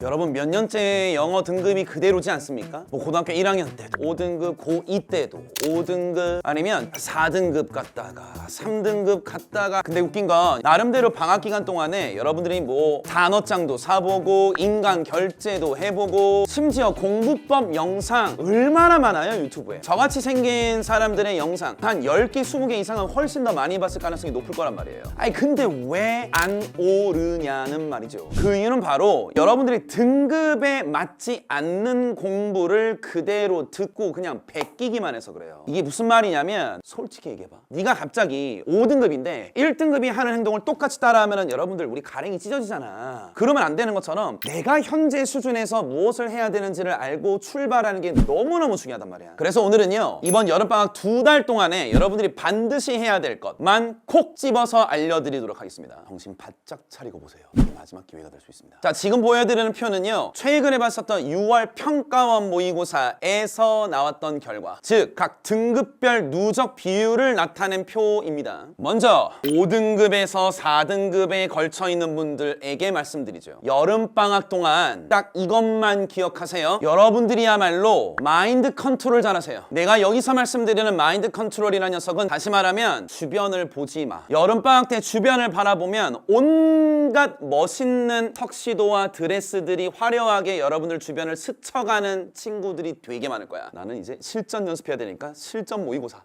여러분 몇 년째 영어 등급이 그대로지 않습니까? 뭐 고등학교 1학년 때도 5등급, 고2 때도 5등급 아니면 4등급 갔다가 3등급 갔다가 근데 웃긴 건 나름대로 방학 기간 동안에 여러분들이 뭐 단어장도 사보고 인강 결제도 해보고 심지어 공부법 영상 얼마나 많아요 유튜브에. 저같이 생긴 사람들의 영상 한 10개, 20개 이상은 훨씬 더 많이 봤을 가능성이 높을 거란 말이에요. 아니 근데 왜 안 오르냐는 말이죠. 그 이유는 바로 여러분들이 등급에 맞지 않는 공부를 그대로 듣고 그냥 베끼기만 해서 그래요. 이게 무슨 말이냐면 솔직히 얘기해봐. 네가 갑자기 5등급인데 1등급이 하는 행동을 똑같이 따라하면 여러분들 우리 가랭이 찢어지잖아. 그러면 안 되는 것처럼 내가 현재 수준에서 무엇을 해야 되는지를 알고 출발하는 게 너무너무 중요하단 말이야. 그래서 오늘은요 이번 여름방학 2달 동안에 여러분들이 반드시 해야 될 것만 콕 집어서 알려드리도록 하겠습니다. 정신 바짝 차리고 보세요. 마지막 기회가 될 수 있습니다. 자, 지금 보여드리는 표는요 최근에 봤었던 6월 평가원 모의고사에서 나왔던 결과, 즉 각 등급별 누적 비율을 나타낸 표입니다. 먼저 5등급에서 4등급에 걸쳐 있는 분들에게 말씀드리죠. 여름방학 동안 딱 이것만 기억하세요. 여러분들이야말로 마인드 컨트롤 잘하세요. 내가 여기서 말씀드리는 마인드 컨트롤이라는 녀석은 다시 말하면 주변을 보지 마. 여름방학 때 주변을 바라보면 온갖 멋있는 턱시도와 드레스들이 화려하게 여러분들 주변을 스쳐가는 친구들이 되게 많을 거야. 나는 이제 실전 연습해야 되니까 실전 모의고사.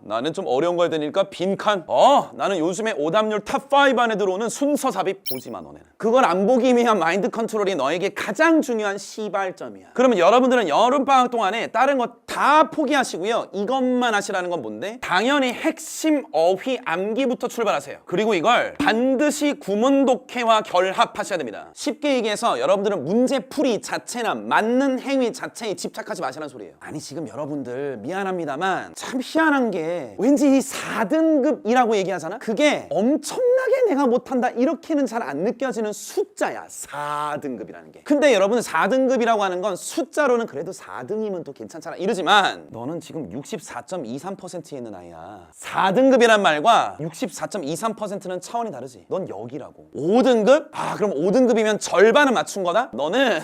나는 좀 어려운 거 해야 되니까 빈칸. 나는 요즘에 오답률 탑5 안에 들어오는 순서 삽입. 보지 마 너네는. 그걸 안 보기 위한 마인드 컨트롤이 너에게 가장 중요한 시발점이야. 그러면 여러분들은 여름방학 동안에 다른 거 다 포기하시고요. 이것만 하시라는 건 뭔데? 당연히 핵심 어휘 암기부터 출발하세요. 그리고 이걸 반드시 구문독해와 결합하셔야 됩니다. 쉽게 얘기해서 여러분들은 문제풀이 자체나 맞는 행위 자체에 집착하지 마시라는 소리예요. 아니 지금 여러분들 미안합니다만 참 희한한 게 왠지 이 4등급이라고 얘기하잖아? 그게 엄청나게 내가 못한다 이렇게는 잘 안 느껴지는 숫자야. 4등급이라는 게. 근데 여러분 4등급이라고 하는 건 숫자로는 그래도 4등이면 또 괜찮잖아 이러지만 너는 지금 64.23%에 있는 아이야. 4등급이란 말과 64.23%는 차원이 다르지. 넌 여기라고. 5등급? 그럼 5등급이면 절반은 맞춘 거다? 너는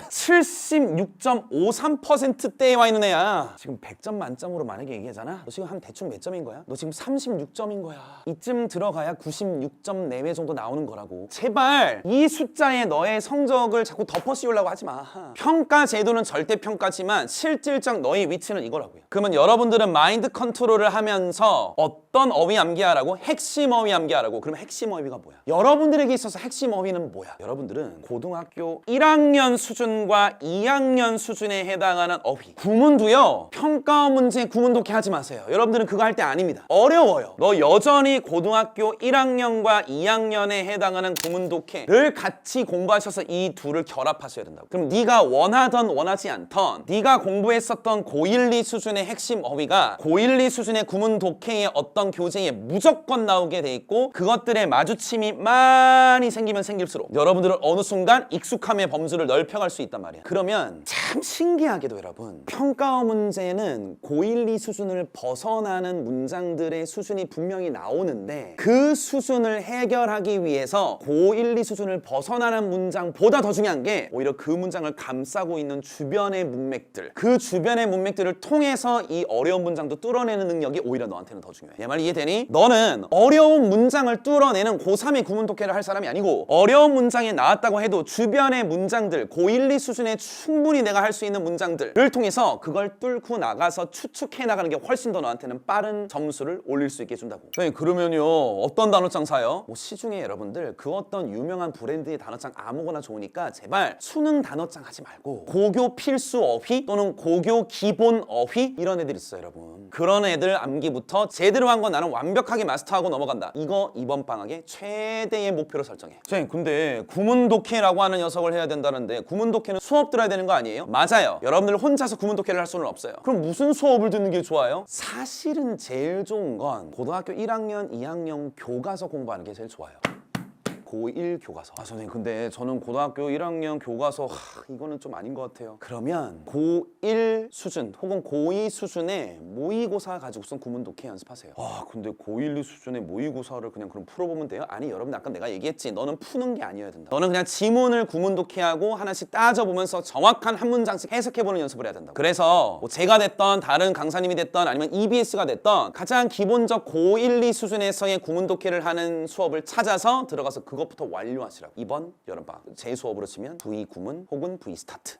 76.53%대에 와 있는 애야. 지금 100점 만점으로 만약에 얘기하잖아? 너 지금 한 대충 몇 점인 거야? 너 지금 36점인 거야. 이쯤 들어가야 96점 내외 정도 나오는 거라고. 제발 이 숫자에 너의 성적을 자꾸 덮어 씌우려고 하지 마. 평가 제도는 절대평가지만 실질적 너의 위치는 이거라고요. 그러면 여러분들은 마인드 컨트롤을 하면서 어떤 어휘 암기하라고? 핵심 어휘 암기하라고. 그러면 핵심 어휘가 뭐야? 여러분들에게 있어서 핵심 어휘는 뭐야? 여러분들은 고등학교 1학년 수준과 2학년 수준에 해당하는 어휘. 구문도요. 평가 문제 구문 독해 하지 마세요. 여러분들은 그거 할 때 아닙니다. 어려워요. 너 여전히 고등학교 1학년과 2학년에 해당하는 구문 독해를 같이 공부하셔서 이 둘을 결합하셔야 된다고. 그럼 네가 원하던 원하지 않던 네가 공부했었던 고1, 2 수준의 핵심 어휘가 고1, 2 수준의 구문 독해의 어떤 교재에 무조건 나오게 돼 있고 그것들의 마주침이 많이 생기면 생길수록 여러분들은 어느 순간 익숙함의 범주를 넓혀갈 수 있단 말이야. 그러면 참 신기하게도 여러분 평가어 문제는 고1, 2 수준을 벗어나는 문장들의 수준이 분명히 나오는데 그 수준을 해결하기 위해서 고1, 2 수준을 벗어나는 문장보다 더 중요한 게 오히려 그 문장을 감싸고 있는 주변의 문맥들, 그 주변의 문맥들을 통해서 이 어려운 문장도 뚫어내는 능력이 오히려 너한테는 더 중요해. 내 말 이해되니? 너는 어려운 문장을 뚫어내는 고3의 구문 독해를 할 사람이 아니고 어려운 문장이 나왔다고 해도 주변의 문장들, 고1, 2 수준에 충분히 내가 할 수 있는 문장들을 통해서 그걸 뚫고 나가서 추측해 나가는 게 훨씬 더 너한테는 빠른 점수를 올릴 수 있게 해준다고. 그러면요 어떤 단어장 사요? 뭐 시중에 여러분들 그 어떤 유명한 브랜드의 단어장 아무거나 좋으니까 제발 수능 단어장 하지 말고 고교 필수 어휘 또는 고교 기본 어휘 이런 애들 있어요 여러분. 그런 애들 암기부터 제대로 한 건 나는 완벽하게 마스터하고 넘어간다. 이거 이번 방학의 최대의 목표로 설정해. 선생님 근데 구문 독해라고 하는 녀석을 해야 된다는데 구문 독해는 수업 들어야 되는 거 아니에요? 맞아요. 여러분들 혼자서 구문 독해를 할 수는 없어요. 그럼 무슨 수업을 듣는 게 좋아요? 사실은 제일 좋은 건 고등학교 1학년, 2학년 교과서 공부하는 게 제일 좋아요. 고1 교과서. 선생님 근데 저는 고등학교 1학년 교과서 이거는 좀 아닌 것 같아요. 그러면 고1 수준 혹은 고2 수준의 모의고사 가지고선 구문 독해 연습하세요. 근데 고1 수준의 모의고사를 그냥 그럼 풀어보면 돼요? 아니 여러분, 아까 내가 얘기했지, 너는 푸는 게 아니어야 된다. 너는 그냥 지문을 구문 독해하고 하나씩 따져보면서 정확한 한 문장씩 해석해보는 연습을 해야 된다고. 그래서 뭐 제가 됐던 다른 강사님이 됐던 아니면 EBS가 됐던 가장 기본적 고1, 2 수준에서의 구문 독해를 하는 수업을 찾아서 들어가서 그것부터 완료하시라고. 이번 여름방학 제 수업으로 치면 V 구문 혹은 V 스타트.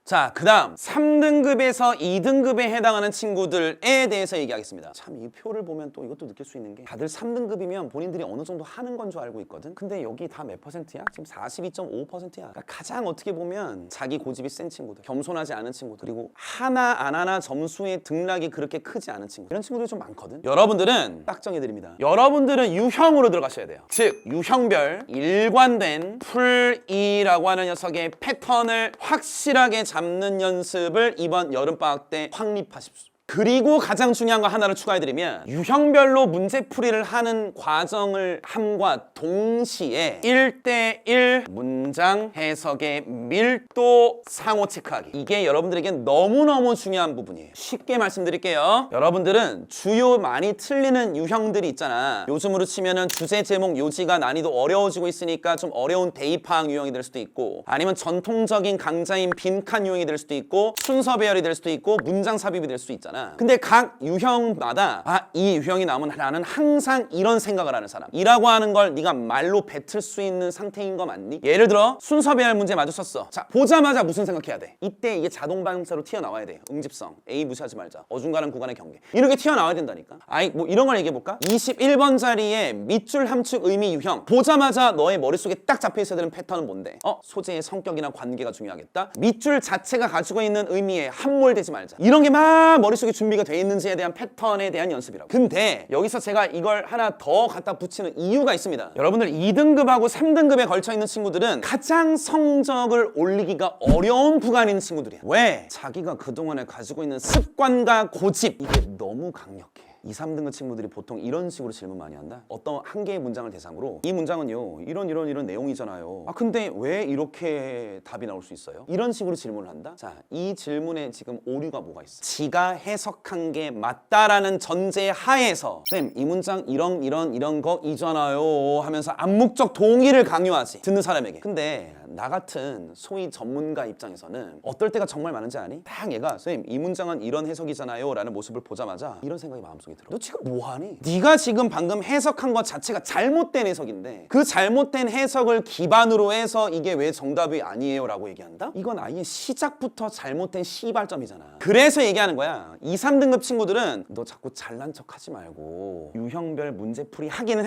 자, 그 다음 3등급에서 2등급에 해당하는 친구들에 대해서 얘기하겠습니다. 참 이 표를 보면 또 이것도 느낄 수 있는 게 다들 3등급이면 본인들이 어느 정도 하는 건 줄 알고 있거든. 근데 여기 다 몇 %야? 지금 42.5%야. 그러니까 가장 어떻게 보면 자기 고집이 센 친구들, 겸손하지 않은 친구들, 그리고 하나 안 하나 점수의 등락이 그렇게 크지 않은 친구들, 이런 친구들이 좀 많거든. 여러분들은 딱 정해드립니다. 여러분들은 유형으로 들어가셔야 돼요. 즉 유형별 일관된 풀2라고 하는 녀석의 패턴을 확실하게 잡는 연습을 이번 여름방학 때 확립하십시오. 그리고 가장 중요한 거 하나를 추가해드리면 유형별로 문제풀이를 하는 과정을 함과 동시에 1대1 문장 해석의 밀도 상호 체크하기, 이게 여러분들에게 너무너무 중요한 부분이에요. 쉽게 말씀드릴게요. 여러분들은 주요 많이 틀리는 유형들이 있잖아. 요즘으로 치면은 주제 제목 요지가 난이도 어려워지고 있으니까 좀 어려운 대입파악 유형이 될 수도 있고, 아니면 전통적인 강자인 빈칸 유형이 될 수도 있고, 순서 배열이 될 수도 있고, 문장 삽입이 될 수도 있잖아. 근데 각 유형마다 이 유형이 나오면 나는 항상 이런 생각을 하는 사람이라고 하는 걸 네가 말로 뱉을 수 있는 상태인 거 맞니? 예를 들어 순서 배열 문제 마주쳤어. 자, 보자마자 무슨 생각해야 돼? 이때 이게 자동 반응사로 튀어나와야 돼. 응집성, A 무시하지 말자, 어중간한 구간의 경계, 이렇게 튀어나와야 된다니까. 뭐 이런 걸 얘기해볼까? 21번 자리에 밑줄 함축 의미 유형, 보자마자 너의 머릿속에 딱 잡혀 있어야 되는 패턴은 뭔데? 소재의 성격이나 관계가 중요하겠다. 밑줄 자체가 가지고 있는 의미에 함몰되지 말자. 이런 게 막 머릿속에 준비가 돼 있는지에 대한 패턴에 대한 연습이라고. 근데 여기서 제가 이걸 하나 더 갖다 붙이는 이유가 있습니다. 여러분들 2등급하고 3등급에 걸쳐 있는 친구들은 가장 성적을 올리기가 어려운 구간에 있는 친구들이야. 왜? 자기가 그동안에 가지고 있는 습관과 고집, 이게 너무 강력해. 2, 3등급 친구들이 보통 이런 식으로 질문 많이 한다. 어떤 한 개의 문장을 대상으로 이 문장은요 이런 내용이잖아요. 근데 왜 이렇게 답이 나올 수 있어요? 이런 식으로 질문을 한다. 자, 이 질문에 지금 오류가 뭐가 있어? 지가 해석한 게 맞다라는 전제 하에서 쌤, 이 문장 이런 거 이잖아요 하면서 암묵적 동의를 강요하지, 듣는 사람에게. 근데 나 같은 소위 전문가 입장에서는 어떨 때가 정말 많은지 아니? 딱 얘가 쌤, 이 문장은 이런 해석이잖아요 라는 모습을 보자마자 이런 생각이 마음속에 들어. 너 지금 뭐하니? 네가 지금 방금 해석한 것 자체가 잘못된 해석인데 그 잘못된 해석을 기반으로 해서 이게 왜 정답이 아니에요 라고 얘기한다? 이건 아예 시작부터 잘못된 시발점이잖아. 그래서 얘기하는 거야. 2, 3등급 친구들은 너 자꾸 잘난 척 하지 말고 유형별 문제풀이 하긴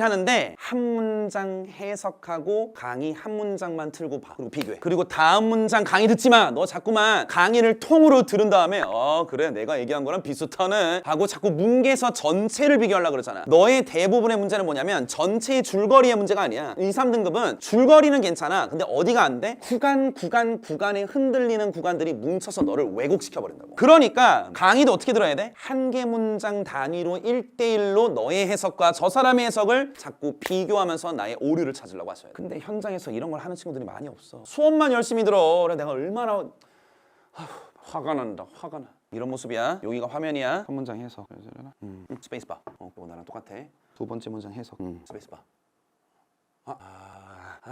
하는데 한 문장 해석하고 강의 한 문장만 틀고 봐. 그리고 비교해. 그리고 다음 문장 강의 듣지 마. 너 자꾸만 강의를 통으로 들은 다음에 그래 내가 얘기한 거랑 비슷하네 하고 자꾸 뭉개서 전체를 비교하려고 그러잖아. 너의 대부분의 문제는 뭐냐면 전체의 줄거리의 문제가 아니야. 2, 3등급은 줄거리는 괜찮아. 근데 어디가 안 돼? 구간에 흔들리는 구간들이 뭉쳐서 너를 왜곡시켜버린다고. 그러니까 강의도 어떻게 들어야 돼? 한 개 문장 단위로 1대1로 너의 해석과 저 사람의 해석을 자꾸 비교하면서 나의 오류를 찾으려고 하셔야 돼. 근데 현장에서 이런 걸 하는 친구들이 많이 없어. 수업만 열심히 들어. 그래 내가 얼마나 화가 난다. 화가 나. 이런 모습이야. 여기가 화면이야. 한 문장 해석. 스페이스바. 그거 나랑 똑같아. 두 번째 문장 해석. 스페이스바.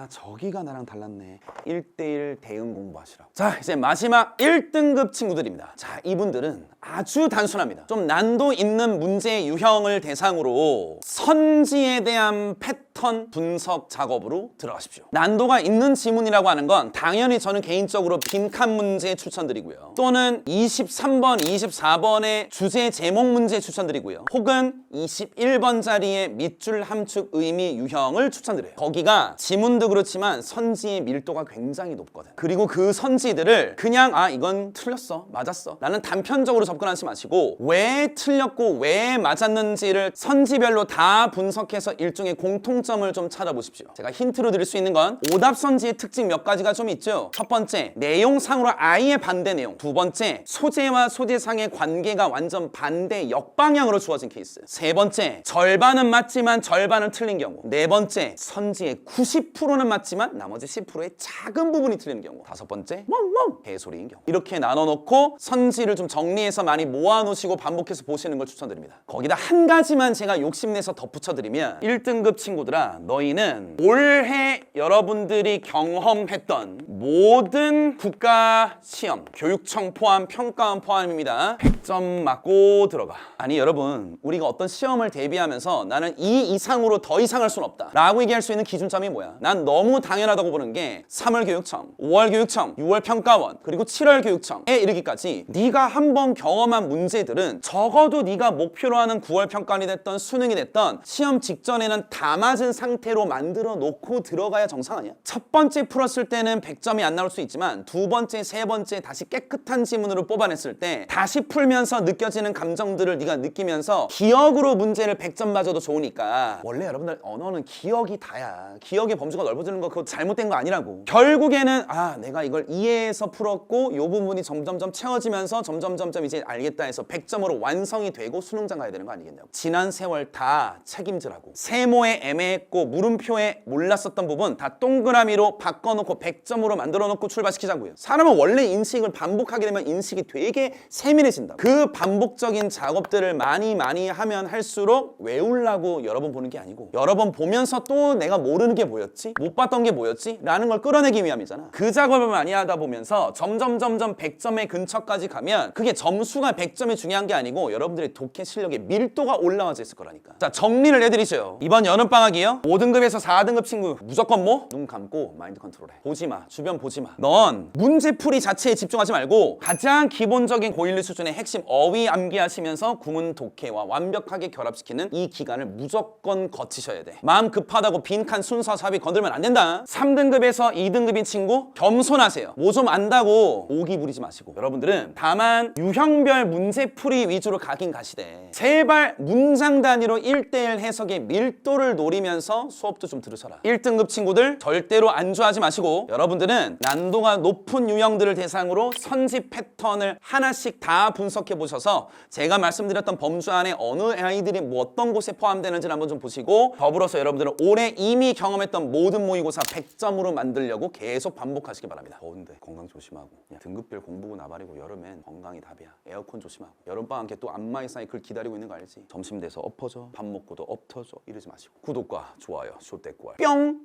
저기가 나랑 달랐네. 1대1 대응 공부하시라고. 자, 이제 마지막 1등급 친구들입니다. 자, 이분들은 아주 단순합니다. 좀 난도 있는 문제 유형을 대상으로 선지에 대한 패턴 분석 작업으로 들어가십시오. 난도가 있는 지문이라고 하는 건 당연히 저는 개인적으로 빈칸 문제 추천드리고요. 또는 23번, 24번의 주제 제목 문제 추천드리고요. 혹은 21번 자리의 밑줄 함축 의미 유형을 추천드려요. 거기가 지문도 그렇지만 선지의 밀도가 굉장히 높거든. 그리고 그 선지들을 그냥 이건 틀렸어, 맞았어 라는 단편적으로 접근하지 마시고 왜 틀렸고 왜 맞았는지를 선지별로 다 분석해서 일종의 공통점 공통점을 좀 찾아보십시오. 제가 힌트로 드릴 수 있는 건 오답선지의 특징 몇 가지가 좀 있죠. 첫 번째, 내용상으로 아예 반대 내용. 두 번째, 소재와 소재상의 관계가 완전 반대 역방향으로 주어진 케이스. 세 번째, 절반은 맞지만 절반은 틀린 경우. 네 번째, 선지의 90%는 맞지만 나머지 10%의 작은 부분이 틀린 경우. 다섯 번째, 멍멍 개소리인 경우. 이렇게 나눠놓고 선지를 좀 정리해서 많이 모아놓으시고 반복해서 보시는 걸 추천드립니다. 거기다 한 가지만 제가 욕심내서 덧붙여드리면 1등급 친구들아, 너희는 올해 여러분들이 경험했던 모든 국가시험, 교육청 포함, 평가원 포함입니다. 100점 맞고 들어가. 아니 여러분, 우리가 어떤 시험을 대비하면서 나는 이 이상으로 더 이상 할 수는 없다 라고 얘기할 수 있는 기준점이 뭐야? 난 너무 당연하다고 보는 게 3월 교육청, 5월 교육청, 6월 평가원, 그리고 7월 교육청에 이르기까지 네가 한번 경험한 문제들은 적어도 네가 목표로 하는 9월 평가원이 됐던 수능이 됐던 시험 직전에는 다 맞은 상태로 만들어 놓고 들어가야 정상 아니야? 첫 번째 풀었을 때는 100점이 안 나올 수 있지만 두 번째, 세 번째 다시 깨끗한 지문으로 뽑아냈을 때 다시 풀면서 느껴지는 감정들을 네가 느끼면서 기억으로 문제를 100점 맞아도 좋으니까. 원래 여러분들 언어는 기억이 다야. 기억의 범주가 넓어지는 거 그거 잘못된 거 아니라고. 결국에는 내가 이걸 이해해서 풀었고 요 부분이 점점점 채워지면서 점점점점 이제 알겠다 해서 100점으로 완성이 되고 수능장 가야 되는 거 아니겠냐고. 지난 세월 다 책임지라고. 세모에 애매했고 물음표에 몰랐었던 부분 다 동그라미로 바꿔놓고 100점으로 만들어놓고 출발시키자고요. 사람은 원래 인식을 반복하게 되면 인식이 되게 세밀해진다. 그 반복적인 작업들을 많이 하면 할수록 외우려고 여러 번 보는 게 아니고 여러 번 보면서 또 내가 모르는 게 뭐였지? 못 봤던 게 뭐였지? 라는 걸 끌어내기 위함이잖아. 그 작업을 많이 하다 보면서 점점 100점의 근처까지 가면 그게 점수가 100점이 중요한 게 아니고 여러분들의 독해 실력의 밀도가 올라와져 있을 거라니까. 자, 정리를 해드리죠. 이번 여름방학이요, 5등급에서 4등급 친구 무조건 뭐? 눈 감고 마인드 컨트롤해. 보지마. 주변 보지마. 넌 문제풀이 자체에 집중하지 말고 가장 기본적인 고1 수준의 핵심 어휘 암기하시면서 구문 독해와 완벽하게 결합시키는 이 기간을 무조건 거치셔야 돼. 마음 급하다고 빈칸 순서 삽입 건들면 안 된다. 3등급에서 2등급인 친구 겸손하세요. 뭐 좀 안다고 오기 부리지 마시고 여러분들은 다만 유형별 문제풀이 위주로 가긴 가시되 제발 문장 단위로 1:1 해석의 밀도를 노리면서 수업도 좀 들으셔라. 1등급 친구들 절대로 안주하지 마시고 여러분들은 난도가 높은 유형들을 대상으로 선지 패턴을 하나씩 다 분석해 보셔서 제가 말씀드렸던 범주 안에 어느 아이들이 뭐 어떤 곳에 포함되는지를 한번 좀 보시고 더불어서 여러분들은 올해 이미 경험했던 모든 모의고사 100점으로 만들려고 계속 반복하시기 바랍니다. 더운데 건강 조심하고 등급별 공부고 나발이고 여름엔 건강이 답이야. 에어컨 조심하고 여름방학에 또 안마의 사이클 기다리고 있는 거 알지? 점심 돼서 엎어져, 밥 먹고도 엎터져 이러지 마시고 구독과 좋아요, 쇼대꾸알 뿅!